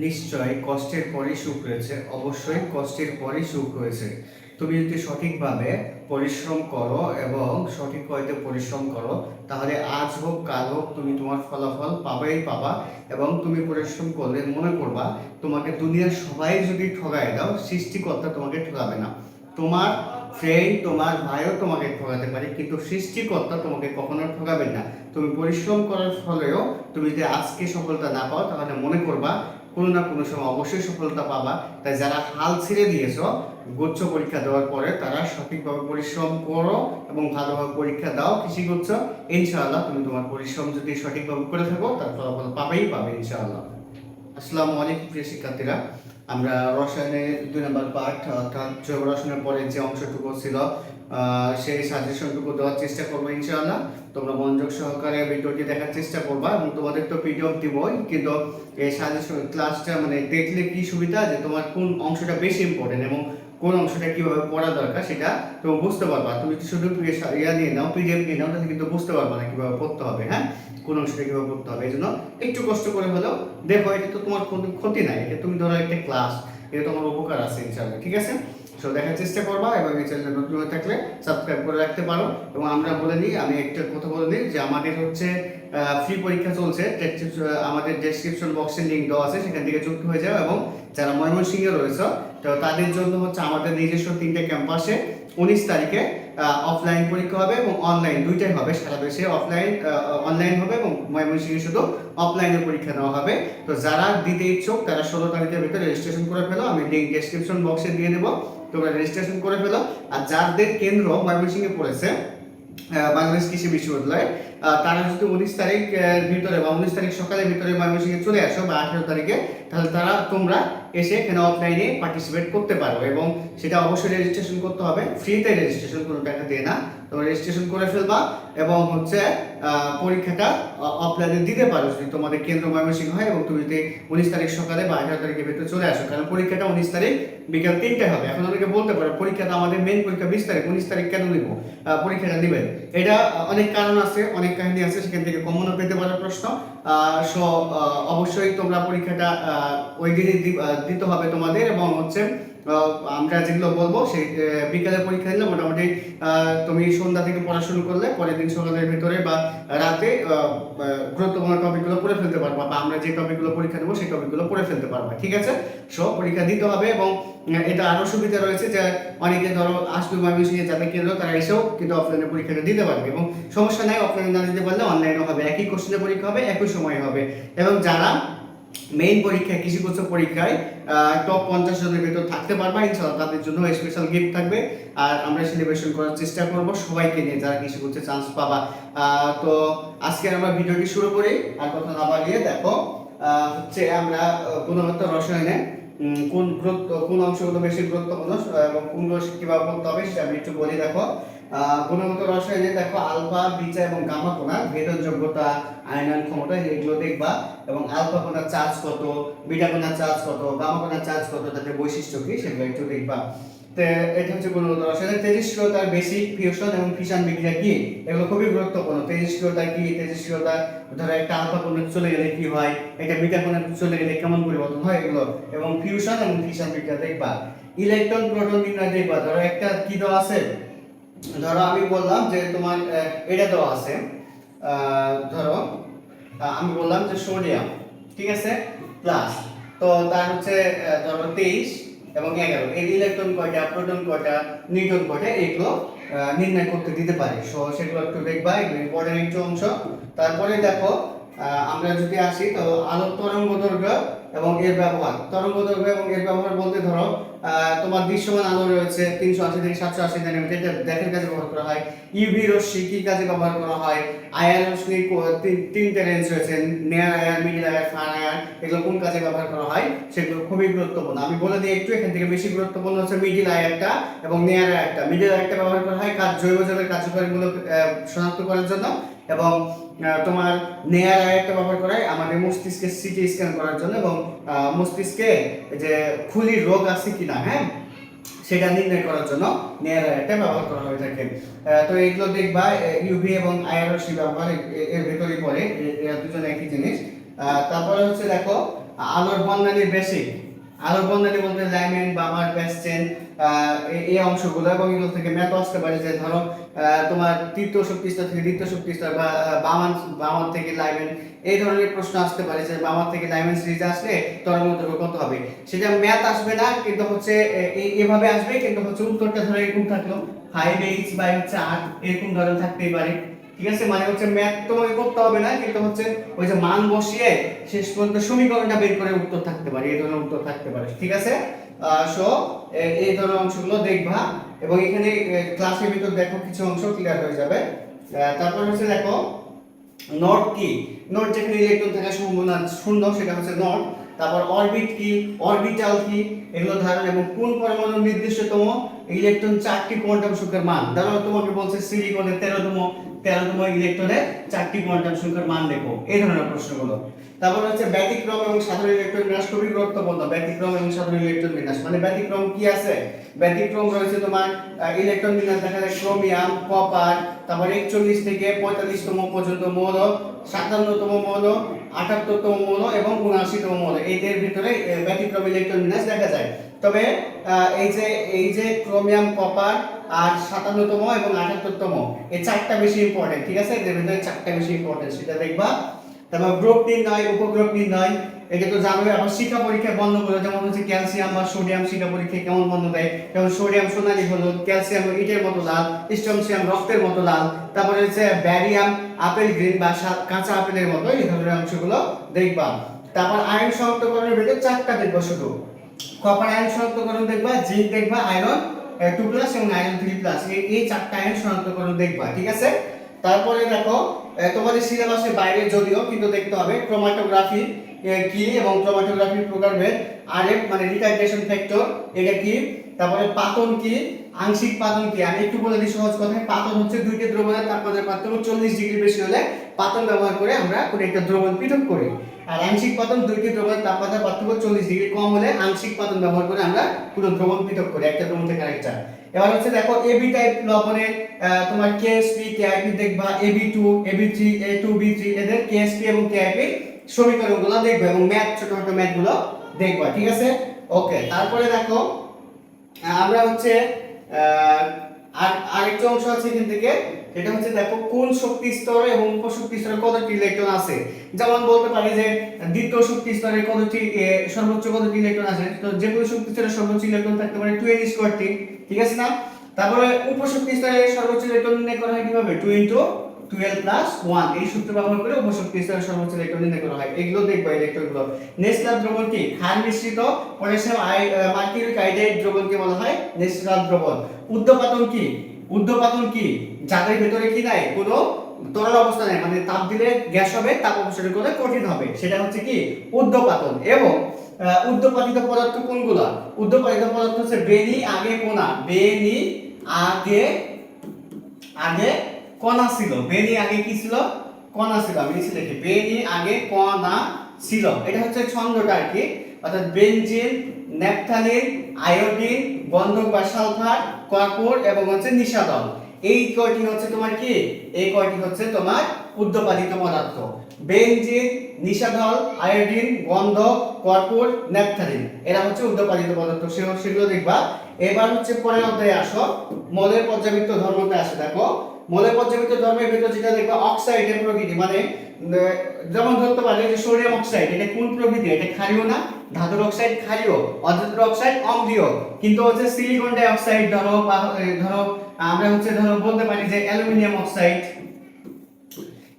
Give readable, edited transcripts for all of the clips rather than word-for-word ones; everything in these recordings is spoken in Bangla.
নিশ্চয় কষ্টের পরই সুখ রয়েছে, অবশ্যই কষ্টের পরই সুখ রয়েছে। তুমি যদি সঠিকভাবে পরিশ্রম করো এবং সঠিক ওয়েতে পরিশ্রম করো, তাহলে আজ হোক কাল হোক তুমি তোমার ফলাফল পাবেই পাবা। এবং তুমি পরিশ্রম করলে মনে করবা, তোমাকে দুনিয়ার সবাই যদি ঠগায় দাও, সৃষ্টিকর্তা তোমাকে ঠকাবে না। তোমার ফ্রেন্ড, তোমার ভাইও তোমাকে ঠকাতে পারে, কিন্তু সৃষ্টিকর্তা তোমাকে কখনো ঠকাবেন না। তুমি পরিশ্রম করার ফলেও তুমি যদি আজকে সফলতা না পাও, তাহলে মনে করবা কোনো না কোনো সময় অবশ্যই সফলতা পাবা। তাই যারা হাল ছেড়ে দিয়েছো গুচ্ছ পরীক্ষা দেওয়ার পরে, তারা সঠিকভাবে পরিশ্রম করো এবং ভালোভাবে পরীক্ষা দাও। কৃষি গুচ্ছ, ইনশাআল্লাহ তুমি তোমার পরিশ্রম যদি সঠিকভাবে করে থাকো, তার ফলাফল পাবেই পাবে ইনশাআল্লাহ। আসসালামু আলাইকুম প্রিয় শিক্ষার্থীরা। আমরা রসায়নের 2 নম্বর পাঠ অর্থাৎ জৈব রসায়নের পরে যে অংশটুকু ছিল সেই সাজেশনটুকু দেওয়ার চেষ্টা করবো ইনশাআল্লাহ। তোমরা মনোযোগ সহকারে ভিডিওটি দেখার চেষ্টা করবা এবং তোমাদের তো পিডিএফ দিবই, কিন্তু এই সাজেশন ক্লাসটা মানে দেখলে কি সুবিধা, যে তোমার কোন অংশটা বেশি ইম্পর্টেন্ট এবং কোন অংশটা কিভাবে পড়া দরকার সেটা তুমি বুঝতে পারবা। তুমি যদি শুধু ইয়া নিয়ে নাও, পিডিএফ নিয়ে নাও, তাহলে কিন্তু বুঝতে পারবা না কিভাবে পড়তে হবে। হ্যাঁ, কোন অংশটা কিভাবে পড়তে হবে। এই জন্য একটু কষ্ট করে হলেও দেখো, এটা তো তোমার কোনো ক্ষতি নাই, এটা তুমি ধরো একটা ক্লাস, এটা তোমার উপকার আছে ইনশাআল্লাহ। ঠিক আছে, সো দেখার চেষ্টা করবা এবং এই চ্যানেলে নতুন হয়ে থাকলে সাবস্ক্রাইব করে রাখতে পারো। এবং আমরা বলে নিই, আমি একটা কথা বলে নিই যে আমাদের হচ্ছে ফ্রি পরীক্ষা চলছে। আমাদের ডেসক্রিপশন বক্সে লিংক দেওয়া আছে, সেখান থেকে যুক্ত হয়ে যাও। এবং যারা ময়মনসিংহে রয়েছে, তো তাদের জন্য হচ্ছে আমাদের নিজস্ব 3টে ক্যাম্পাসে 19 তারিখে অফলাইন পরীক্ষা হবে এবং অনলাইন দুইটাই হবে। সারা দেশে অনলাইন হবে এবং ময়মনসিংহে শুধু অফলাইনে পরীক্ষা নেওয়া হবে। তো যারা দিতে ইচ্ছুক তারা 16 তারিখের ভিতরে রেজিস্ট্রেশন করে ফেলো, আমি লিংক ডেসক্রিপশন বক্সে দিয়ে দেবো, তোমরা রেজিস্ট্রেশন করে ফেলো। আর যাদের কেন্দ্র ময়মনসিংহে পড়েছে বাংলাদেশ কৃষি বিশ্ববিদ্যালয়, তারা যদি 19 তারিখ ভিতরে বা 19 তারিখ সকালের ভিতরে ময়মনসিংহে চলে আসো বা 18 তারিখে, তাহলে তোমরা এসে এখানে অফলাইনে পার্টিসিপেট করতে পারো। এবং সেটা অবশ্যই রেজিস্ট্রেশন করতে হবে, ফ্রিতে রেজিস্ট্রেশন, কোনো টাকা দিয়ে না। তোমরা রেজিস্ট্রেশন করে ফেলবা এবং হচ্ছে পরীক্ষাটা অফলাইনে দিতে পারো যদি তোমাদের কেন্দ্র ময়মনসিংহ হয় এবং তুমি যদি 19 তারিখ সকালে বা 18 তারিখের ভিতরে চলে আসো। কারণ পরীক্ষাটা 19 তারিখ বিকাল 3টায় হবে। এখন অনেকে বলতে পারো, পরীক্ষাটা আমাদের মেইন পরীক্ষা 20 তারিখ, 19 তারিখ কেন নিব পরীক্ষাটা দিবেন? এটা অনেক কারণ আছে, অনেক কাহিনী আছে, সেখান থেকে কমনও পেতে পারে প্রশ্ন। সো অবশ্যই তোমরা পরীক্ষাটা ওই দিনই দিতে হবে তোমাদের। এবং হচ্ছে আমরা যেগুলো বলবো সেই বিকালে পরীক্ষা দিলে মোটামুটি তুমি সন্ধ্যা থেকে পড়া শুরু করলে পরের দিন সকালের ভিতরে বা রাতে গুরুত্বপূর্ণ টপিকগুলো পড়ে ফেলতে পারবা, বা আমরা যে টপিকগুলো পরীক্ষা দেবো সেই টপিকগুলো পড়ে ফেলতে পারবা। ঠিক আছে, সো পরীক্ষা দিতে হবে। এবং এটা আরো সুবিধা রয়েছে যে অনেকে ধরো আসবে ময়মনসিংহে যাদের কেন্দ্র, তারা এসেও কিন্তু অফলাইনে পরীক্ষাটা দিতে পারবে এবং সমস্যা নাই, অফলাইনে না দিতে পারলে অনলাইনে হবে, একই কোশ্চেনে পরীক্ষা হবে, একই সময় হবে। এবং যারা মেইন পরীক্ষায় কৃষিগুচ্ছ পরীক্ষায় টপ 50 জনের ভিতর থাকতে পারবা ইনশাআল্লাহ, তাদের জন্য স্পেশাল গিফট থাকবে। আর আমরা সেলিব্রেশন করার চেষ্টা করব সবাইকে নিয়ে যারা কৃষিগুচ্ছ চান্স পাবা। তো আজকে আমরা ভিডিওটি শুরু করি, আর কথা না বাড়িয়ে দেখো হচ্ছে আমরা গুণগত রসায়নে কোন অংশগুলো বেশি গুরুত্বপূর্ণ এবং কোনগুলো কিভাবে করতে হবে সেটা আমি একটু বলি। দেখো গুণগত রসায়নে দেখো আলফা, বিটা এবং গামা কণার ভেদন যোগ্যতা, আয়নন ক্ষমতা, এগুলো দেখবা। এবং আলফা কণার চার্জ কত, বিটা কণার চার্জ কত, গামা কণার চার্জ কত, তাদের বৈশিষ্ট্য কি সেগুলো একটু দেখবা। তো এটা হচ্ছে গুণগত রসায়নের তেজস্ক্রিয়তার বেসিক, ফিউশন এবং ফিশন বিক্রিয়া কি, এগুলো খুবই গুরুত্বপূর্ণ। তেজস্ক্রিয়তা কি, তেজস্ক্রিয়তা ধরো একটা আলফা কণা চলে গেলে কি হয়, একটা বিটা কণা চলে গেলে কেমন পরিবর্তন হয়, এগুলো। এবং ফিউশন এবং ফিশন বিক্রিয়া দেখবা। ইলেকট্রন প্রোটন নির্ণয় দেখবা। ধরো একটা কি দেওয়া আছে, ধরো আমি বললাম যে তোমার এটা দেওয়া আছে, ধরো আমি বললাম যে সোডিয়াম, ঠিক আছে, প্লাস, তো তার হচ্ছে ধরো 23 এবং 11, এর ইলেকট্রন কয়টা, প্রোটন কয়টা, নিউট্রন কয়টা, এগুলো নির্ণয় করতে দিতে পারে। সো সেগুলো একটু দেখবা, এগুলো ইম্পর্টেন্ট একটু অংশ। তারপরে দেখো আমরা যদি আসি, তো আলোক তরঙ্গ দৈর্ঘ্য এবং এর ব্যবহার। তরঙ্গ দৈর্ঘ্য এবং এর ব্যবহার বলতে ধরো তোমার দৃশ্যমান আলো রয়েছে 380 থেকে 780 ন্যানোমিটার, এটা দেখার কাজে ব্যবহার করা হয়। ইউভি রশ্মি কি কাজে ব্যবহার করা হয়? আয়ন রশ্মি 3টে রেঞ্জ রয়েছে, near ion, middle ion, far ion, এগুলো কোন কাজে ব্যবহার করা হয় সেগুলো খুবই গুরুত্বপূর্ণ। আমি বলে দিই একটু, এখান থেকে বেশি গুরুত্বপূর্ণ হচ্ছে মিডল আয়নটা এবং নিয়ার আয়নটা। মিডল আয়নটা ব্যবহার করা হয় জৈব যৌগের কার্যকারীগুলো শনাক্ত করার জন্য, এবং তোমার নেয়ার আরেকটা ব্যবহার করা হয় আমাদের মস্তিষ্কে সিটি স্ক্যান করার জন্য, এবং মস্তিষ্কে যে খুলির রোগ আছে কিনা, হ্যাঁ, সেটা নির্ণয় করার জন্য নেয়ার আরেকটা ব্যবহার করা হয়ে থাকে। তো এগুলো দেখবা, ইউভি এবং আইআর রশ্মি ব্যবহার এর ভেতরেই পড়ে, এরা দুজন একই জিনিস। তারপরে হচ্ছে দেখো আলোর বন্ধনীর বেসিক, আলোর বন্ধনী বলতে লাইমেন, বামার, প্যাস্টেন, এই অংশগুলো, এবং এগুলো থেকে ম্যাথ আসতে পারে যে ধরো তোমার তৃতীয় শক্তি স্তর থেকে দ্বিতীয় শক্তি স্তর, বা বামান থেকে লাইমেন, এই ধরনের প্রশ্ন আসতে পারে যে বামান থেকে লাইমেন সিরিজ আসলে তরঙ্গ দৈর্ঘ্য কত হবে। সেটা ম্যাথ আসবে না, কিন্তু হচ্ছে এভাবে আসবে, কিন্তু হচ্ছে উত্তরটা ধরো এরকম থাকলো 5h বাই হচ্ছে 8, এরকম ধরনের থাকতেই পারে। ঠিক আছে, মানে হচ্ছে ম্যাথ তোমাকে করতে হবে না, কিন্তু হচ্ছে ওই যে মান বসিয়ে শেষ পর্যন্ত সমীকরণটা বের করে উত্তর থাকতে পারে, এই ধরনের উত্তর থাকতে পারে। ঠিক আছে, সো এই ধরনের অংশগুলো দেখবা, এবং এখানে ক্লাসের ভিতর দেখো কিছু অংশ ক্লিয়ার হয়ে যাবে। তারপর হচ্ছে দেখো নট কি, নট যেখানে ইলেকট্রন থাকার সম্ভাবনা শূন্য সেটা হচ্ছে নট। তারপর অরবিট কি, অরবিটাল কি, এগুলো ধারণ, এবং কোন পরমাণুর নির্দিষ্টতম ইলেকট্রন 4টি কোয়ান্টাম সংখ্যার মান। ধরো তোমাকে বলছে সিলিকনের 13তম ইলেকট্রনের 4টি কোয়ান্টাম সংখ্যার মান লেখো, এই ধরনের প্রশ্নগুলো। তারপর হচ্ছে ব্যতিক্রম এবং সাধারণ ইলেকট্রন বিন্যাস খুবই গুরুত্বপূর্ণ। ব্যতিক্রম এবং সাধারণ ইলেকট্রন বিন্যাস মানে ব্যতিক্রম কি আছে, ব্যতিক্রম রয়েছে তোমার ইলেকট্রন বিন্যাস দেখা যায় ক্রোমিয়াম, কপার, তারপর 41 থেকে 45তম পর্যন্ত মৌল, 57তম মৌল, 78তম মৌল এবং 79তম মৌল, এদের ভিতরে ব্যতিক্রম ইলেকট্রন বিন্যাস দেখা যায়। তবে এই যে ক্রোমিয়াম, কপার আর 57তম এবং 78তম, এই চারটা বেশি ইম্পর্টেন্ট। ঠিক আছে, এদের ভিতরে চারটা বেশি ইম্পর্টেন্ট, সেটা দেখবা। তারপর গ্রুপ নির্ণয়, উপগ্রুপ নির্ণয়, এটা তো জানোই। আবার শিক্ষা পরীক্ষায় বর্ণগুলো যেমন হচ্ছে ক্যালসিয়াম বা সোডিয়াম শিক্ষা পরীক্ষায় কেমন বর্ণ দেয়, যেমন সোডিয়াম সোনালী হলুদ, ক্যালসিয়াম ইটের মতো লাল, স্ট্রনশিয়াম রক্তের মতো লাল, তারপরে হচ্ছে ব্যারিয়াম আপেল গ্রিন বা কাঁচা আপেলের মতো, এই ধরনের অংশগুলো দেখবা। তারপর আয়ন শনাক্তকরণের ভিতরে চারটা দেখবা শুধু, কপার আয়ন শনাক্তকরণ দেখবা, জিঙ্ক দেখবা, আয়রন 2+ এবং আয়রন 3+, এই চারটা আয়ন শনাক্তকরণ দেখবা। ঠিক আছে, তারপরে দেখো তোমাদের সিলেবাসের বাইরে যদিও কিন্তু দেখতে হবে ক্রোমাটোগ্রাফি কি এবং ক্রোমাটোগ্রাফির প্রকারভেদ, আরএফ মানে রিটার্ডেশন ফ্যাক্টর এটা কি, তারপরে পাতন কি, আংশিক পাতন কি। আমি একটু বলে দিই সহজ কথায়, পাতন হচ্ছে দুইটি দ্রবণের তাপমাত্রার পার্থক্য 40 ডিগ্রি বেশি হলে পাতন ব্যবহার করে আমরা কোনো একটা দ্রবণ পৃথক করি। আর আংশিক পাতন দুইটি দ্রবণের তাপমাত্রার পার্থক্য 40 ডিগ্রি কম হলে আংশিক পাতন ব্যবহার করে আমরা পুরো দ্রবণ পৃথক করি, একটা দ্রবণ থেকে আরেকটা। এবার হচ্ছে দেখো এবি টাইপ লবণের তোমার কেএসপি কেআইপি দেখবা, এবি2 এবি3 এ2 বি3, এদের কেএসপি এবং কেআইপি সমীকরণগুলো দেখবা, এবং ম্যাথ ছোটখাটো ম্যাথগুলো দেখবা। ঠিক আছে, ওকে। তারপরে দেখো আমরা হচ্ছে আরেকটা অংশ আছে এখান থেকে, এটা হচ্ছে দেখো কোন শক্তি স্তরে এবং উপশক্তি স্তরে কতটি ইলেকট্রন আছে। যেমন বলতে পারি যে দ্বিতীয় শক্তি স্তরে কতটি সর্বোচ্চ কতটি ইলেকট্রন আছে, তো যে কোনো শক্তি স্তরে সর্বোচ্চ ইলেকট্রন থাকতে পারে 2n²টি। ঠিক আছে না? তারপরে উপশক্তি স্তরে সর্বোচ্চ ইলেকট্রন নির্ণয় করা হয় কিভাবে, 2 × 12+1, এই সূত্র ব্যবহার করে উপশক্তি স্তরে সর্বোচ্চ ইলেকট্রন নির্ণয় করা হয়। এগুলো দেখবা ইলেকট্রনগুলো। নেসলার দ্রবণ কি, ক্ষার মিশ্রিত পটাশিয়াম মার্কিউরিক আয়োডাইড দ্রবণকে বলা হয় নেসলার দ্রবণ। উদ্যপাতন কি, উদ্যপাতন কি, যাদের ভিতরে কি নাই কোনো তরল অবস্থা নাই, মানে তাপ দিলে গ্যাস হবে, তাপ অপসারণ করলে কঠিন হবে, সেটা হচ্ছে কি উদ্যপাতন। এবং উদ্যপাতিত পদার্থ কোনগুলা, উদ্যপাতিত পদার্থ হচ্ছে বেনি আগে কোনা, বেনি আগে কণা ছিল, বেনি আগে কি ছিল, কণা ছিল। আমি নিচে লিখি বেনি আগে কণা ছিল, এটা হচ্ছে ছন্দটা আর কি, অর্থাৎ বেনজিন, ন্যাপথালিন, আয়োডিন, গন্ধক বা সালফার, কর্পূর এবং হচ্ছে নিষাদন, এই কয়টি হচ্ছে তোমার কি, এই কয়টি হচ্ছে তোমার উদ্যপাতিত পদার্থ। বেনজিন, নিষাদল, আয়োডিন, গন্ধক, কর্পূর, ন্যাপথালিন, এরা হচ্ছে উদ্যপাতিত পদার্থ, সেগুলো দেখবা। এবার হচ্ছে পরের অধ্যায়ে আসো, মৌলের পর্যাবৃত্ত ধর্মতে আসে। দেখো মৌলের পর্যাবৃত্ত ধর্মের ভিতর যেটা দেখবা অক্সাইডের প্রকৃতি, মানে যেমন ধরতে পারে যে সোডিয়াম অক্সাইড, এটা কোন প্রকৃতি, এটা ক্ষারীয় না, ধাতুর অক্সাইড ক্ষারীয়, অধাতুর অক্সাইড অম্লীয়। কিন্তু হচ্ছে সিলিকন ডাই অক্সাইড ধরো, বা ধরো আমরা হচ্ছে ধরো বলতে পারি যে অ্যালুমিনিয়াম অক্সাইড,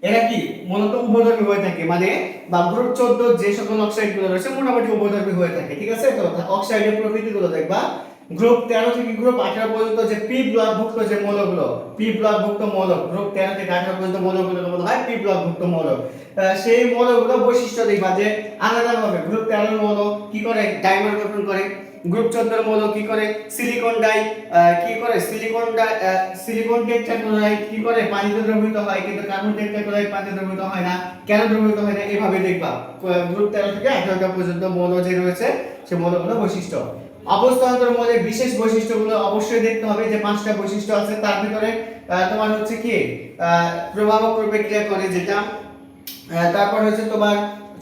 এরা কি মূলত উভধর্মী হয়ে থাকে, মানে বা গ্রুপ 14 যে সকল অক্সাইড গুলো রয়েছে মোটামুটি উভধর্মী হয়ে থাকে। ঠিক আছে, তো অক্সাইডের প্রকৃতিগুলো দেখবা। গ্রুপ 13 থেকে গ্রুপ 18 পর্যন্ত যে পি ব্লকভুক্ত যে মৌলগুলো, পি ব্লকভুক্ত মৌল, গ্রুপ 13 থেকে 18 পর্যন্ত মৌলগুলোকে বলা হয় পি ব্লকভুক্ত মৌল। সেই মৌলগুলো বৈশিষ্ট্য দেখবা যে আলাদাভাবে গ্রুপ 13 মৌল কি করে, ডাইমার গঠন করে। গ্রুপ 14 মৌল কি করে, সিলিকন ডাই কি করে, সিলিকন টেট্রাক্লোরাইড কি করে, পানিতে দ্রবীভূত হয়, কিন্তু কার্বন টেট্রাক্লোরাইড পানিতে দ্রবীভূত হয় না। কেন দ্রবীভূত হয় না, এভাবে দেখবা। গ্রুপ 13 থেকে 18 পর্যন্ত মৌল যে রয়েছে সেই মৌলগুলো বৈশিষ্ট্য। অবস্থান্তর মৌলের বিশেষ বৈশিষ্ট্যগুলো অবশ্যই দেখতে হবে, যে 5টা বৈশিষ্ট্য আছে, তার ভিতরে তোমার হচ্ছে কি প্রভাবক রূপে ক্রিয়া করে যেটা, তারপর হচ্ছে তোমার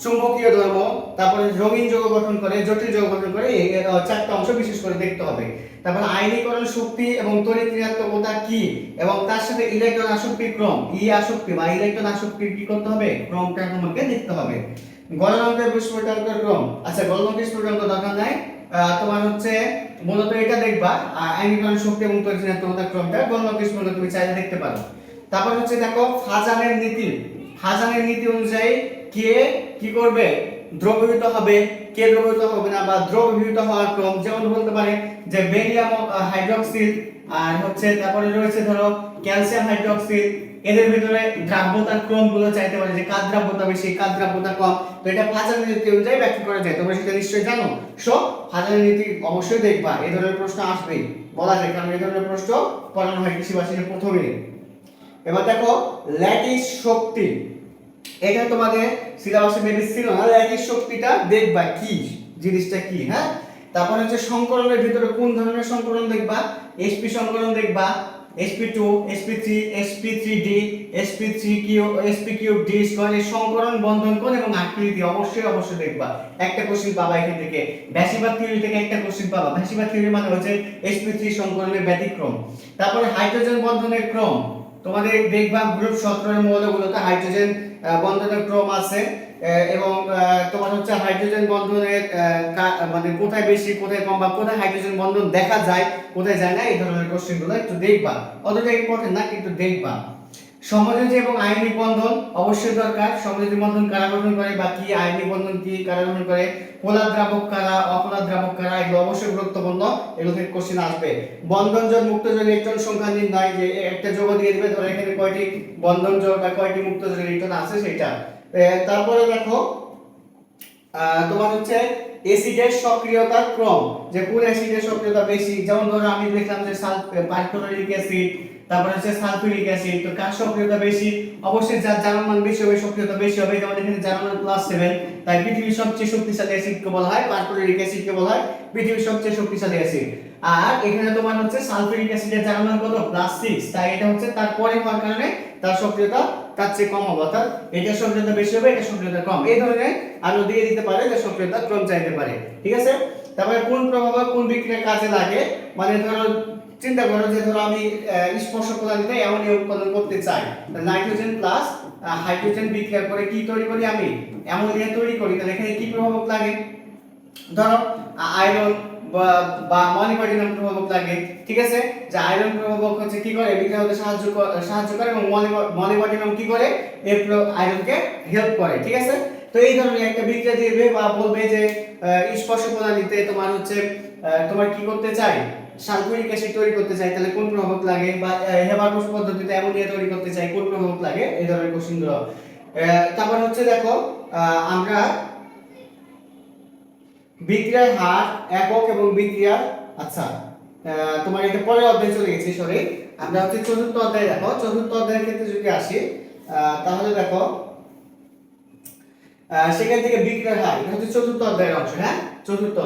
চুম্বকীয় ধর্ম, তারপরে রঙিন যৌগ গঠন করে, জটিল যৌগ গঠন করে, এই চারটা অংশ বিশেষ করে দেখতে হবে। তারপরে আয়নীকরণ শক্তি এবং তড়িৎ ঋণাত্মকতা কি, এবং তার সাথে ইলেকট্রন আসক্তির ক্রম, ই আসক্তি বা ইলেকট্রন আসক্তির কি করতে হবে, ক্রমটা তোমাকে দেখতে হবে। গলনাঙ্কের বিস্ফোরণের ক্রম, আচ্ছা গলনাঙ্কের বিস্ফোরণ দরকার নাই, তোমার হচ্ছে মূলত এটা দেখবা আয়নীকরণ শক্তি এবং তড়িৎ ঋণাত্মকতার ক্রমটা গলনাঙ্কের বিস্ফোরণ তুমি চাইলে দেখতে পারো। তারপর হচ্ছে দেখো ফাজানের নীতি, ফাজানের নীতি অনুযায়ী কে কি করবে, দ্রবীভূত হবে, কে দ্রবীভূত হবে না, বা দ্রবীভূত হওয়ার ক্রম, যেমন বলতে পারে যে বেরিয়াম হাইড্রোক্সাইড আর হচ্ছে তারপরে রয়েছে ধরো ক্যালসিয়াম হাইড্রোক্সাইড, এদের ভিতরে দ্রাব্যতার ক্রমগুলো চাইতে পারে যে কার দ্রাব্যতা বেশি কার দ্রাব্যতা কম। তো এটা ফাজানের নীতি অনুযায়ী ব্যাখ্যা করা যায়, তোমরা সেটা নিশ্চয়ই জানো। সো ফাজানের নীতি অবশ্যই দেখবা, এই ধরনের প্রশ্ন আসবেই, বলা যায়, কারণ এই ধরনের প্রশ্ন পড়ানো হয় কৃষি বাসীর প্রথমে। এবার দেখো ল্যাটিস শক্তি, এটা তোমাদের সিলেবাসে মেবি ছিল না, ল্যাটিস শক্তিটা দেখবা কি জিনিসটা কি, হ্যাঁ। তারপর হচ্ছে সংকরণের ভিতরে কোন ধরনের সংকরণ দেখবা, sp সংকরণ দেখবা, sp2 sp3 sp3d sp3q sp3d square, এই সংকরণ বন্ধন কোণ এবং আকৃতি অবশ্যই দেখবা। একটা কোশ্চেন পাবা এখান থেকে, ভ্যাসিবাদ থিওরি থেকে একটা কোশ্চেন পাবা। ভ্যাসিবাদ থিওরি মানে হচ্ছে sp3 সংকরণের ব্যতিক্রম। তারপরে হাইড্রোজেন বন্ধনের ক্রম, তোমাদের দেখবা গ্রুপ 17 এর মৌলগুলোতে হাইড্রোজেন বন্ধনের ক্রম আছে, এবং তোমার হচ্ছে হাইড্রোজেন বন্ধনের মানে কোথায় বেশি কোথায় কম, বা কোথায় হাইড্রোজেন বন্ধন দেখা যায় কোথায় যায় না, এই ধরনের কোশ্চেনগুলো একটু দেখবা, অতটা ইম্পর্টেন্ট না কিন্তু দেখবা। সমযোজী এবং আয়নিক বন্ধন অবশ্যই দরকার, সমযোজী বন্ধন কারা গঠন করে বা কি, আয়নিক বন্ধন কি কারা গঠন করে, পোলার দ্রাবক কারা অপোলার দ্রাবক কারা, এগুলো অবশ্যই গুরুত্বপূর্ণ, এগুলো থেকে কোশ্চেন আসবে। বন্ধন জোড় মুক্ত জোড় ইলেকট্রন সংখ্যা নির্ণয়, যে একটা যৌগ দিয়ে দিবে, ধরো এখানে কয়টি বন্ধন জোড় বা কয়টি মুক্ত জোড় ইলেকট্রন আছে সেটা। তারপরে দেখো তোমার হচ্ছে অ্যাসিডের সক্রিয়তার ক্রম, যে কোন অ্যাসিডের সক্রিয়তা বেশি, যেমন ধরো আমি দেখলাম যে পারক্লোরিক অ্যাসিড, তারপর হচ্ছে সালফিউরিক অ্যাসিড, তো কার সক্রিয়তা বেশি, অবশ্যই যার জারণ মান বেশি হবে সক্রিয়তা বেশি হবে, যেমন এখানে জারণ মান +7, তাই পৃথিবীর সবচেয়ে শক্তিশালী অ্যাসিডকে বলা হয় পারক্লোরিক অ্যাসিডকে বলা হয় পৃথিবীর সবচেয়ে শক্তিশালী অ্যাসিড। আর এখানে তোমার হচ্ছে সালফিউরিক অ্যাসিডের জারণ মান কত, +6, তাই এটা হচ্ছে তার পরে হওয়ার কারণে তার সক্রিয়তা তার চেয়ে কম হবে, অর্থাৎ এটা সক্রিয়তা বেশি হবে এটা সক্রিয়তা কম, এই ধরনের আরো দিয়ে দিতে পারে যে সক্রিয়তা ক্রম চাইতে পারে, ঠিক আছে। তারপরে কোন প্রভাবক কোন বিক্রিয়ার কাজে লাগে, মানে ধরো চিন্তা করো যে ধরো আমি স্পর্শ প্রণালীতে অ্যামোনিয়া উৎপাদন করতে চাই, নাইট্রোজেন প্লাস হাইড্রোজেন বিক্রিয়া করে কি তৈরি করি, আমি অ্যামোনিয়া তৈরি করি, তাহলে এখানে কি প্রভাবক লাগে, ধরো আয়রন বা মলিবডিনাম প্রভাবক লাগে, ঠিক আছে। যে আয়রন প্রভাবক হচ্ছে কি করে বিক্রিয়া হতে সাহায্য করে, এবং মলিবডিনাম কি করে এই আয়রনকে হেল্প করে, ঠিক আছে। তো এই ধরনের একটা বিক্রিয়া দিবে বা বলবে যে স্পর্শ প্রণালীতে তোমার হচ্ছে তোমার কি করতে চাই, সালফিউরিক অ্যাসিড তৈরি করতে চাই, তাহলে কোন প্রভাবক লাগে, বা হেবারবোস পদ্ধতিতে অ্যামোনিয়া তৈরি করতে চাই, কোন প্রভাবক লাগে, এই ধরনের কোশ্চেনগুলো। তারপর হচ্ছে দেখো আমরা বিক্রিয়ার হার একক এবং বিক্রিয়ার, আচ্ছা তোমার এটা পরের অধ্যায়ে চলে গেছি, সরি আমরা হচ্ছে চতুর্থ অধ্যায়ে, দেখো চতুর্থ অধ্যায়ের ক্ষেত্রে যদি আসি তাহলে দেখো সেখান থেকে বিক্রিয়ার হার, এটা হচ্ছে চতুর্থ অধ্যায়ের অংশ, হ্যাঁ চতুর্থ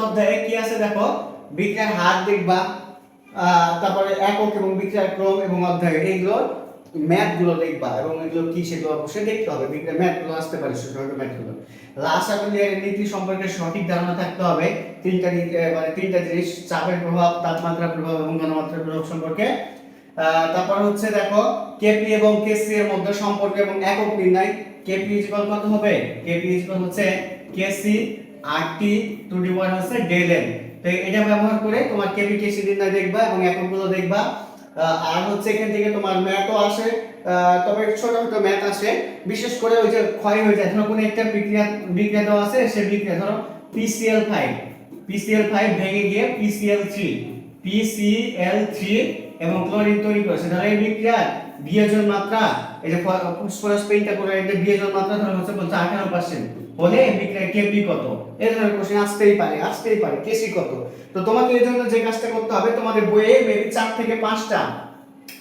অধ্যায়ে কি আছে দেখো, বিক্রিয়ার হার দেখবা, তারপরে একক এবং বিক্রিয়ার ক্রম এবং অধ্যায়, এইগুলো ম্যাথ গুলো দেখবা, এবং এগুলো কি সেগুলো অবশ্যই দেখতে হবে, বিক্রিয়ার ম্যাথ গুলো আসতে পারে, সঠিক ম্যাথ গুলো। রাসায়নিক নীতি সম্পর্কে সঠিক ধারণা থাকতে হবে, তিনটা জিনিস, চাপের প্রভাব, তাপমাত্রার প্রভাব এবং ঘনমাত্রার প্রভাব সম্পর্কে। তারপর হচ্ছে দেখো কেপি এবং কেসি এর মধ্যে সম্পর্ক এবং একক নির্ণয়, কেপি ইকুয়াল কত হবে, কেপি ইকুয়াল হচ্ছে কেসি আরটি টু দি পাওয়ার হচ্ছে ডেল, তো এটা ব্যবহার করে তোমার কেপি কেসি নির্ণয় দেখবা এবং এককগুলো দেখবা। আর হচ্ছে এখান থেকে তোমার ম্যাথও আসে, তবে ছোটখাটো ম্যাথ আসে, বিশেষ করে ওই যে ক্ষয় হয়ে যায়, ধরো কোনো একটা বিক্রিয়া দেওয়া আছে, সেই বিক্রিয়া ধরো PCl5 ভেঙে গিয়ে PCl3 এবং ক্লোরিন তৈরি করেছে, ধরো এই বিক্রিয়ার বিয়োজন মাত্রা, এই যে ফসফরাস পেইন্টটা করে এটা বিয়োজন মাত্রা ধরো হচ্ছে 18% হলে এই বিক্রিয়ার কেপি কত, এই ধরনের কোশ্চেন আসতেই পারে কেসি কত। তো তোমাকে এই জন্য যে কাজটা করতে হবে, তোমাদের বইয়ে মেবি 4 থেকে 5টা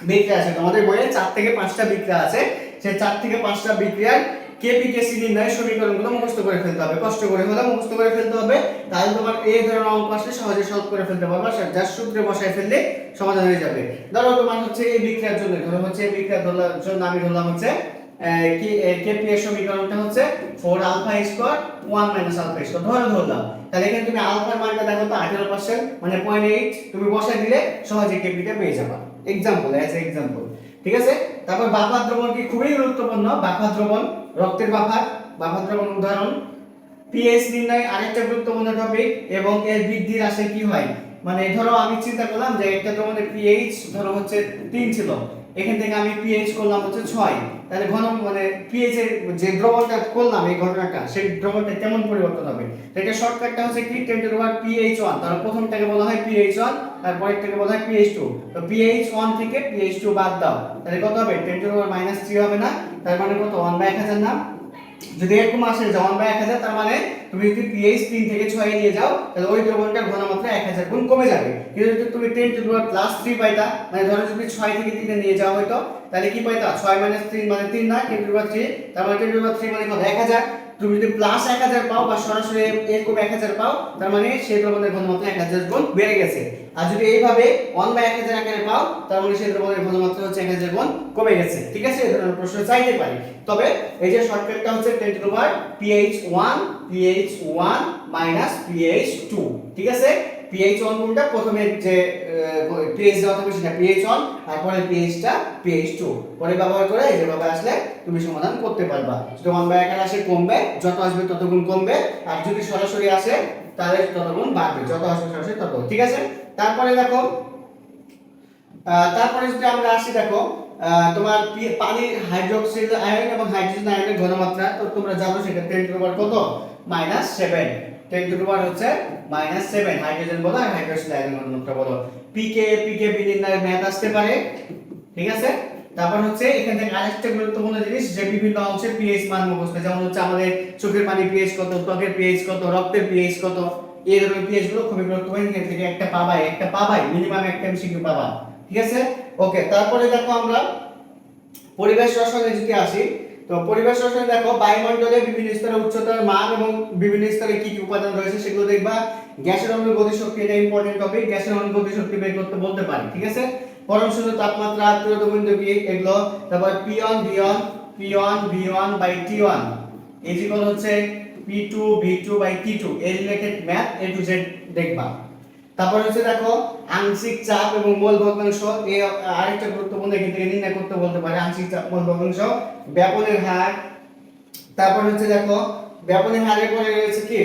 বিক্রিয়া আছে, তোমাদের বইয়ে 4 থেকে 5টা বিক্রিয়া আছে, সেই 4 থেকে 5টা বিক্রিয়ার কেপি কেসি নির্ণয় সমীকরণগুলো মুখস্থ করে ফেলতে হবে, কষ্ট করে হলেও মুখস্থ করে ফেলতে হবে, তাহলে তোমার এই ধরনের অঙ্ক আসলে সহজে সলভ করে ফেলতে পারবে, যার সূত্রে বসায় ফেললে সমাধান হয়ে যাবে। ধরো তোমার হচ্ছে এই বিক্রিয়ার জন্য, ধরো হচ্ছে এই বিক্রিয়ার জন্য আমি ধরলাম হচ্ছে কেপি এর সমীকরণটা হচ্ছে 4 alpha square 1 minus alpha square ধরলাম। তাহলে এখানে তুমি আলফার মানটা দেখো তো 18% মানে 0.8 তুমি বসাই দিলে সহজে কেপিটা পেয়ে যাবে। এক্সাম্পল ঠিক আছে। তারপর বাফার দ্রবণ কি খুবই গুরুত্বপূর্ণ। বাফার দ্রবণ রক্তের বাফার দ্রবণ উদাহরণ। পিএইচ নির্ণয় আরেকটা গুরুত্বপূর্ণ টপিক এবং এর বৃদ্ধি হ্রাসে কি হয়, মানে ধরো আমি চিন্তা করলাম যে একটা দ্রবণের পিএইচ ধরো হচ্ছে 3 ছিল, এখান থেকে আমি পিএইচ করলাম হচ্ছে 6, তাহলে ঘন মানে পিএইচ এর যে দ্রবণটা করলাম এই ঘটনাটা সেই দ্রবণটা কেমন পরিবর্তন হবে। এটা শর্টকাটটা হচ্ছে কি 10 টু দি পাওয়ার pH1, তাহলে প্রথমটাকে বলা হয় pH1 আর পরেরটাকে বলা হয় pH2। তো pH1 থেকে pH2 বাদ দাও, তাহলে কত হবে 10 টু দি পাওয়ার -3 হবে না, তার মানে কত 1/1000 না। যদি এরকম আসে যে 1/1000 তার মানে তুমি যদি pH 3 থেকে 6 এ নিয়ে যাও তাহলে ওই দ্রবণটার ঘনমাত্রা 1000 গুণ কমে যাবে। কিন্তু যদি তুমি 10 টু দি পাওয়ার +3 পাইতা, মানে ধরো যদি 6 থেকে 3 এ নিয়ে যাওয়া হতো তাহলে কি পাইতা 6 - 3 মানে 3 না, 10 টু দি পাওয়ার 3, তার মানে 10 টু দি পাওয়ার 3 মানে কত 1000। তুমি যদি +1000 পাও বা সরাসরি এরকম 1000 পাও তার মানে সেই দ্রবণের ঘনমাত্রা 1000 গুণ বেড়ে গেছে। আর যদি এইভাবে 1/1000 আকারে পাও তার মানে সেই দ্রবণের ঘনমাত্রা হচ্ছে 1000 গুণ কমে গেছে। ঠিক আছে, এই ধরনের প্রশ্ন চাইতে পারি। তবে এই যে শর্টকাটটা হচ্ছে 10 to the power pH1 pH2। ঠিক আছে, pH1 গুণটা প্রথমে যে pH দেওয়া থাকবে সেটা pH1 আর পরে pHটা pH2 পরে ব্যবহার করে এই যেভাবে আসলে তুমি সমাধান করতে পারবা। যদি 1/1000 আসে কমবে, যত আসবে তত গুণ কমবে, আর যদি সরাসরি আসে তাহলে তত গুণ বাড়বে, যত আসবে সরাসরি তত। ঠিক আছে, তারপরে দেখো তারপরে যদি আমরা আসি দেখো তোমার পানির হাইড্রোক্সিল আয়ন এবং হাইড্রোজেন আয়নের ঘনমাত্রা তো তোমরা জানো সেটা 10 টু দি পাওয়ার কত -7, 10 টু দি পাওয়ার হচ্ছে -7 হাইড্রোজেন বলো আর হাইড্রোক্সিল আয়নের ঘনমাত্রা বলো। পিকে নির্ণয়ের ম্যাথ আসতে পারে। ঠিক আছে, তারপর হচ্ছে এখান থেকে আরেকটা গুরুত্বপূর্ণ জিনিস যে বিভিন্ন অংশের পিএইচ মান মুখস্থ, যেমন হচ্ছে আমাদের চোখের পানির পিএইচ কত, ত্বকের পিএইচ কত, রক্তের পিএইচ কত, এই ধরনের পিএইচ গুলো খুবই গুরুত্বপূর্ণ। এখান থেকে একটা পাবাই মিনিমাম একটা এমসিকিউ পাবা। ঠিক আছে, ওকে। তারপরে দেখো আমরা পরিবেশ রসায়নে যদি আসি, তো পরিবেশ রসায়নে দেখো বায়ুমণ্ডলে বিভিন্ন স্তরের উচ্চতার মান এবং বিভিন্ন স্তরে কি কি উপাদান রয়েছে সেগুলো দেখবা। গ্যাসের অণুর গতিশক্তি, এটা ইম্পর্টেন্ট টপিক, গ্যাসের অণুর গতিশক্তি বের করতে বলতে পারি। ঠিক আছে, পরম শূন্য তাপমাত্রা, আত্মীয়তা বিন্দু কি এগুলো, তারপর P1 ইকুয়াল হচ্ছে P2 এই related math A to Z দেখবা। তারপর হচ্ছে দেখো আংশিক চাপ এবং মোল ভগ্নাংশ, এই আরেকটা গুরুত্বপূর্ণ, এখান থেকে নির্ণয় করতে বলতে পারে আংশিক চাপ মোল ভগ্নাংশ, ব্যাপনের হার। তারপর হচ্ছে দেখো ব্যাপনের হারের পরে রয়েছে কি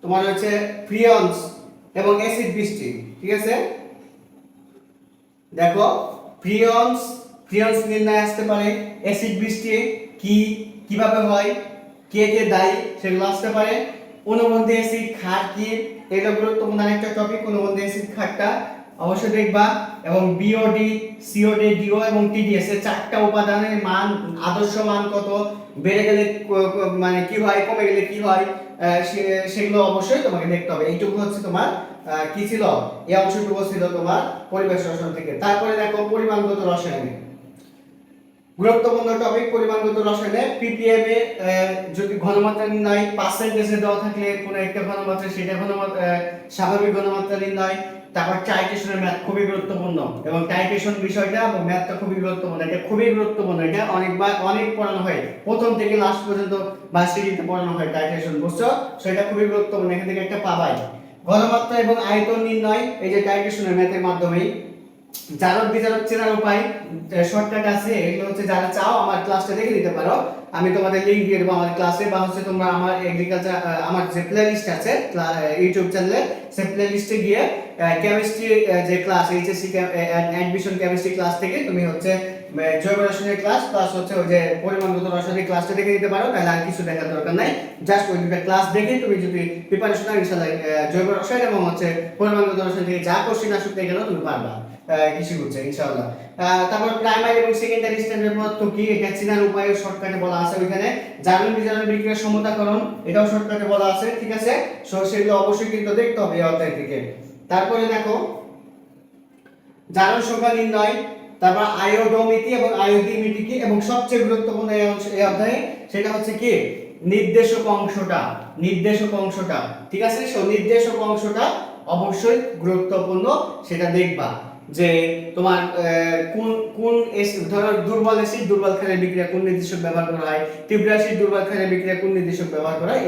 তোমার হচ্ছে ফ্রিয়ন্স এবং অ্যাসিড বৃষ্টি। ঠিক আছে, দেখো ফ্রিয়ন্স নির্ণয় আসতে পারে, অ্যাসিড বৃষ্টি কিভাবে হয়, কে দায়ী সেগুলো আসতে পারে। অনুবন্ধী অ্যাসিড ক্ষার কি, এটা গুরুত্বপূর্ণ আরেকটা টপিক, অনুবন্ধী অ্যাসিড ক্ষারটা অবশ্যই দেখবা। এবং বিওডি, সিওডি, ডিও এবং টিডিএস এর চারটা উপাদানের মান, আদর্শ মান কত, বেড়ে গেলে মানে কি হয়, কমে গেলে কি হয়, সেগুলো অবশ্যই তোমাকে দেখতে হবে। এইটুকু হচ্ছে তোমার কি ছিল, এই অংশটুকু ছিল তোমার পরিবেশ রসায়ন থেকে। তারপরে দেখো পরিমাণগত রসায়নে গুরুত্বপূর্ণ টপিক, পরিমাণগত রসায়নে পিপিএম এ যদি ঘনমাত্রা নির্ণয় পার্সেন্টেজে দেওয়া থাকলে কোনো একটা ঘনমাত্রা সেটা ঘনমাত্রা স্বাভাবিক ঘনমাত্রা নির্ণয়। তারপর টাইট্রেশনের ম্যাথ খুবই গুরুত্বপূর্ণ, এবং টাইট্রেশন বিষয়টা এবং ম্যাথটা খুবই গুরুত্বপূর্ণ, এটা খুবই গুরুত্বপূর্ণ, এটা অনেক পড়ানো হয়, প্রথম থেকে লাস্ট পর্যন্ত ভার্সিটিতে পড়ানো হয় টাইট্রেশন, বুঝছো, সেটা খুবই গুরুত্বপূর্ণ, এখান থেকে একটা পাবাই। ঘনমাত্রা এবং আয়তন নির্ণয় এই যে টাইট্রেশনের ম্যাথের মাধ্যমে। জারক বিজারক চেনার উপায় শর্টকাট আছে, এগুলো হচ্ছে যারা চাও আমার ক্লাসটা দেখে নিতে পারো, আমি তোমাদের লিংক দিয়ে দেবো আমার ক্লাসে, বা হচ্ছে তোমরা আমার এগ্রিকালচার আমার যে প্লেলিস্ট আছে ইউটিউব চ্যানেলে সেই প্লেলিস্টে গিয়ে কেমিস্ট্রি যে class HSC admission chemistry class থেকে তুমি হচ্ছে জৈব রসায়নের ক্লাস প্লাস হচ্ছে ওই যে পরিমাণগত রসায়নের ক্লাসটা দেখে নিতে পারো, তাহলে আর কিছু দেখার দরকার নাই, জাস্ট ওই দুটো ক্লাস দেখে তুমি যদি প্রিপারেশন নাও ইনশাআল্লাহ জৈব রসায়ন এবং হচ্ছে পরিমাণগত রসায়ন থেকে যা কোশ্চেন আসুক না কেন তুমি পারবা কিছু বুঝছে ইনশাআল্লাহ। তারপর প্রাইমারি এবং সেকেন্ডারি স্ট্যান্ডার্ড পদার্থ কি, এটা চেনার উপায় শর্টকাটে বলা আছে ওইখানে। জারণ বিজারণ বিক্রিয়ার সমতাকরণ, এটাও শর্টকাটে বলা আছে। ঠিক আছে, সেগুলো অবশ্যই কিন্তু দেখতে হবে এই অধ্যায় থেকে। তারপরে দেখো জারণ সংখ্যা নির্ণয়, তারপর আয়োডোমিতি এবং আয়োডিমিতি কি, এবং সবচেয়ে গুরুত্বপূর্ণ এই অধ্যায়ে সেটা হচ্ছে কি নির্দেশক অংশটা। ঠিক আছে, নির্দেশক অংশটা অবশ্যই গুরুত্বপূর্ণ, সেটা দেখবা। যে তোমার কোন কোন ধরো দুর্বল অ্যাসিড দুর্বল ক্ষারের বিক্রিয়া কোন নির্দেশক ব্যবহার করা হয়, তীব্র অ্যাসিড দুর্বল ক্ষারের বিক্রিয়া কোন নির্দেশক ব্যবহার করা হয়,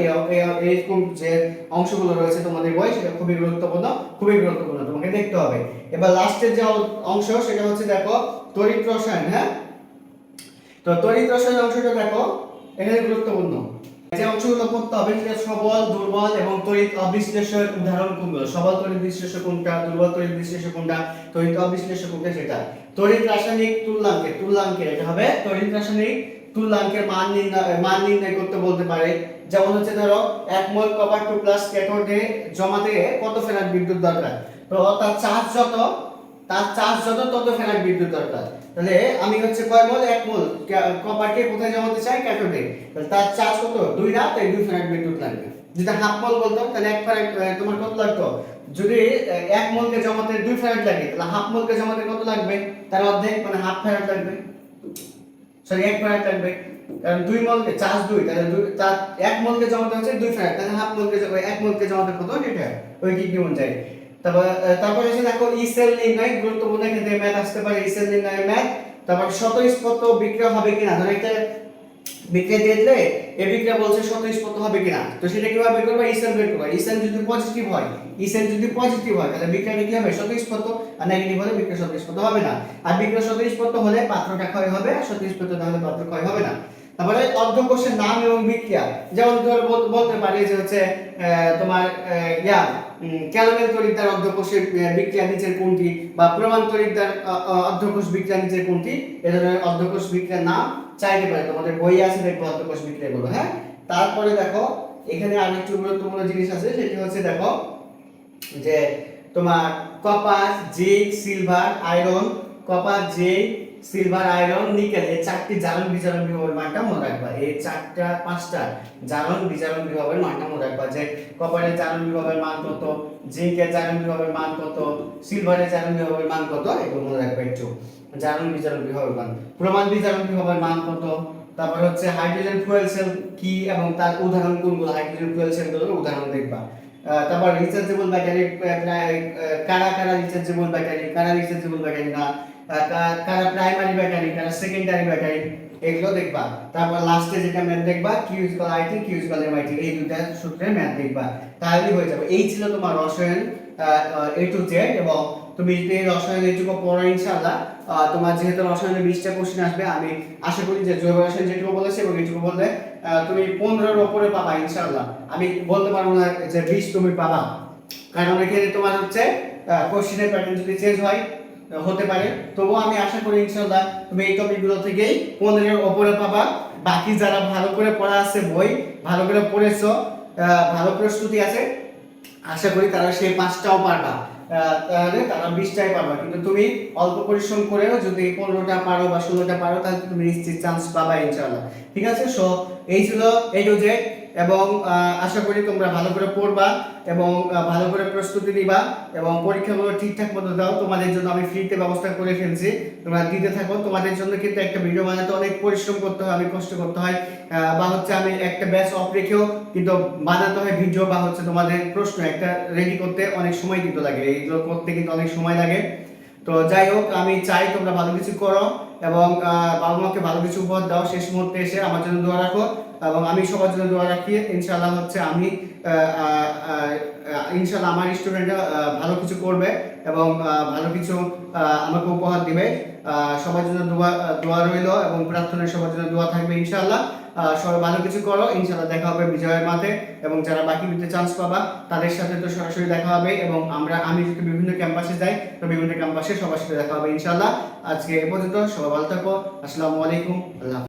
এরকম যে অংশগুলো রয়েছে তোমাদের বই সেটা খুবই গুরুত্বপূর্ণ তোমাকে দেখতে হবে। এবার লাস্টের যে অংশ সেটা হচ্ছে দেখো তড়িৎ রসায়ন। হ্যাঁ, তো তড়িৎ রসায়ন অংশটা দেখো এখানে গুরুত্বপূর্ণ। যে অংশগুলো পড়তে হবে সেটা সবল, দুর্বল এবং তড়িৎ অবিশ্লেষক উদাহরণ কোনগুলো, সবল তড়িৎ বিশ্লেষক কোনটা, দুর্বল তড়িৎ বিশ্লেষক কোনটা, তড়িৎ অবিশ্লেষক কোনটা সেটা। তড়িৎ রাসায়নিক তুল্যাঙ্কের এটা হবে তড়িৎ রাসায়নিক তুল্যাঙ্কের মান নির্ণয় করতে বলতে পারে। যেমন হচ্ছে ধরো 1 মোল কপার 2 প্লাস ক্যাথোডে জমাতে কত ফ্যারাড বিদ্যুৎ দরকার, তো তার চার্জ যত তত ফ্যারাড বিদ্যুৎ দরকার। তাহলে আমি হচ্ছে কয় মোল, 1 মোল কপারকে কোথায় জমাতে চাই, ক্যাথোডে, তাহলে তার চার্জ কত 2 না, তাই 2 ফ্যারাড বিদ্যুৎ লাগবে। যদি হাফ মোল বলতো তাহলে 1 ফ্যারাড তোমার কত লাগতো, যদি 1 মোলকে জমাতে 2 ফ্যারাড লাগে তাহলে হাফ মোলকে জমাতে কত লাগবে, তার অর্ধেক মানে হাফ ফ্যারাড লাগবে, সরি 1 ফ্যারাড লাগবে। কারণ 2 মোলকে চার্জ 2, তাহলে 1 মোলকে জমাতে হচ্ছে 2 ফ্যারাড, তাহলে হাফ মোলকে 1 মোলকে জমাতে কত, এটা ওই ঠিক নিয়ম অনুযায়ী। তারপর এসে দেখো ই সেল নির্ণয়, গুরুত্বপূর্ণ ক্ষেত্রে ম্যাথ আসতে পারে ই সেল নির্ণয়ের ম্যাথ। তারপর স্বতঃস্ফূর্ত বিক্রিয়া হবে কিনা, ধরো একটা বিক্রিয়া দিয়ে দিলে এই বিক্রিয়া বলছে স্বতঃস্ফূর্ত হবে কিনা, তো সেটা কিভাবে বের করবে, ই সেল বের করবে। ই সেল যদি পজিটিভ হয় তাহলে বিক্রিয়াটা কি হবে, স্বতঃস্ফূর্ত, আর নেগেটিভ হলে বিক্রিয়া স্বতঃস্ফূর্ত হবে না। আর বিক্রিয়া স্বতঃস্ফূর্ত হলে পাত্রটা ক্ষয় হবে, আর স্বতঃস্ফূর্ত না হলে পাত্র ক্ষয় হবে না। তারপরে অর্ধকোষের নাম এবং বিক্রিয়া, যেমন ধর বলতে পারি যে হচ্ছে তোমার ক্যালোমেল তড়িৎদ্বার অর্ধকোষের বিক্রিয়া নিচের কোনটি, বা প্রমাণ তড়িৎদ্বার অর্ধকোষ বিক্রিয়া নিচের কোনটি, এ ধরনের অর্ধকোষ বিক্রিয়ার নাম চাইতে পারে, তোমাদের বই আছে দেখো অর্ধকোষ বিক্রিয়াগুলো। হ্যাঁ, তারপরে দেখো এখানে আরেকটু গুরুত্বপূর্ণ জিনিস আছে, সেটি হচ্ছে দেখো যে তোমার copper, zinc, silver, iron, copper, zinc, silver, iron, nickel, এই চারটি জারণ বিজারণ বিভবের মানটা মনে রাখবা। এই চারটা পাঁচটা জারণ বিজারণ বিভবের মানটা মনে রাখবা, যে কপারের জারণ বিভবের মান কত, জিঙ্কের জারণ বিভবের মান কত, সিলভারের জারণ বিভবের মান কত, এগুলো মনে রাখবা একটু। জারণ বিজারণ বিভবের মান, প্রমাণ বিজারণ বিভবের মান কত, তারপর হচ্ছে হাইড্রোজেন ফুয়েল সেল কি এবং তার উদাহরণ কোনগুলো, হাইড্রোজেন ফুয়েল সেলগুলোর উদাহরণ দেখবা। তারপর রিচার্জেবল ব্যাটারি, কারা রিচার্জেবল ব্যাটারি, কারা রিচার্জেবল ব্যাটারি না, কারা প্রাইমারি ব্যাটারি, কারা সেকেন্ডারি ব্যাটারি, এগুলো দেখবা। তারপর লাস্টে যেটা ম্যাথ দেখবা Q equal IT, Q equal MIT, এই দুইটা সূত্রের ম্যাথ দেখবা, তাহলেই হয়ে যাবে। এই ছিল তোমার রসায়ন এ টু জেড। এবং তুমি যদি রসায়ন এইটুকু পড়ো ইনশাআল্লাহ, তোমার যেহেতু রসায়নে 20টা কোশ্চেন আসবে, আমি আশা করি যে জৈব রসায়ন যেটুকু বলেছে এবং এইটুকু বললে তুমি 15-এর উপরে পাবা ইনশাআল্লাহ। আমি বলতে পারবো না যে 20 তুমি পাবা, কারণ এখানে তোমার হচ্ছে কোশ্চেনের প্যাটার্ন যদি চেঞ্জ হয় হতে পারে, তবুও আমি আশা করি ইনশাআল্লাহ তুমি এই টপিকগুলো থেকেই 15-এর উপরে পাবা। বাকি যারা ভালো করে পড়া আছে, বই ভালো করে পড়েছো, ভালো প্রস্তুতি আছে, আশা করি তারা সেই 5টাও পারবা, তাহলে তারা 20টাই পারবা। কিন্তু তুমি অল্প পরিশ্রম করেও যদি 15টা পারো বা 16টা পারো, তাহলে তুমি নিশ্চিত চান্স পাবা ইনশাআল্লাহ। ঠিক আছে, সো এই ছিল এ টু জেড। এবং আশা করি তোমরা ভালো করে পড়বা এবং ভালো করে প্রস্তুতি নিবা এবং পরীক্ষাগুলো ঠিকঠাক মতো দাও। তোমাদের জন্য আমি ফ্রিতে ব্যবস্থা করে ফেলছি, তোমরা দিতে থাকো। তোমাদের জন্য কিন্তু একটা ভিডিও বানাতে অনেক পরিশ্রম করতে হয়, অনেক কষ্ট করতে হয়, বা হচ্ছে আমি একটা ব্যাচ অফ রেখেও কিন্তু বানাতে হয় ভিডিও, বা হচ্ছে তোমাদের প্রশ্ন একটা রেডি করতে অনেক সময় কিন্তু লাগে, এইগুলো করতে কিন্তু অনেক সময় লাগে। তো যাই হোক, আমি চাই তোমরা ভালো কিছু করো এবং বাবা মাকে ভালো কিছু উপহার দাও। শেষ মুহূর্তে এসে আমার জন্য দোয়া রাখো এবং আমি সবার জন্য দোয়া রাখি। ইনশাআল্লাহ হচ্ছে আমি ইনশাআল্লাহ আমার স্টুডেন্টরা ভালো কিছু করবে এবং ভালো কিছু আমাকে উপহার দিবে। সবার জন্য দোয়া রইল এবং প্রার্থনায় সবার জন্য দোয়া থাকবে ইনশাআল্লাহ। সবাই ভালো কিছু করো, ইনশাআল্লাহ দেখা হবে বিজয়ের মাঠে। এবং যারা বাকি দিতে চান্স পাবা তাদের সাথে তো সরাসরি দেখা হবে, এবং আমি যদি বিভিন্ন ক্যাম্পাসে যাই তো বিভিন্ন ক্যাম্পাসে সবার সাথে দেখা হবে ইনশাআল্লাহ। আজকে এ পর্যন্ত, সবাই ভালো থাকো। আসসালামু আলাইকুম, আল্লাহ।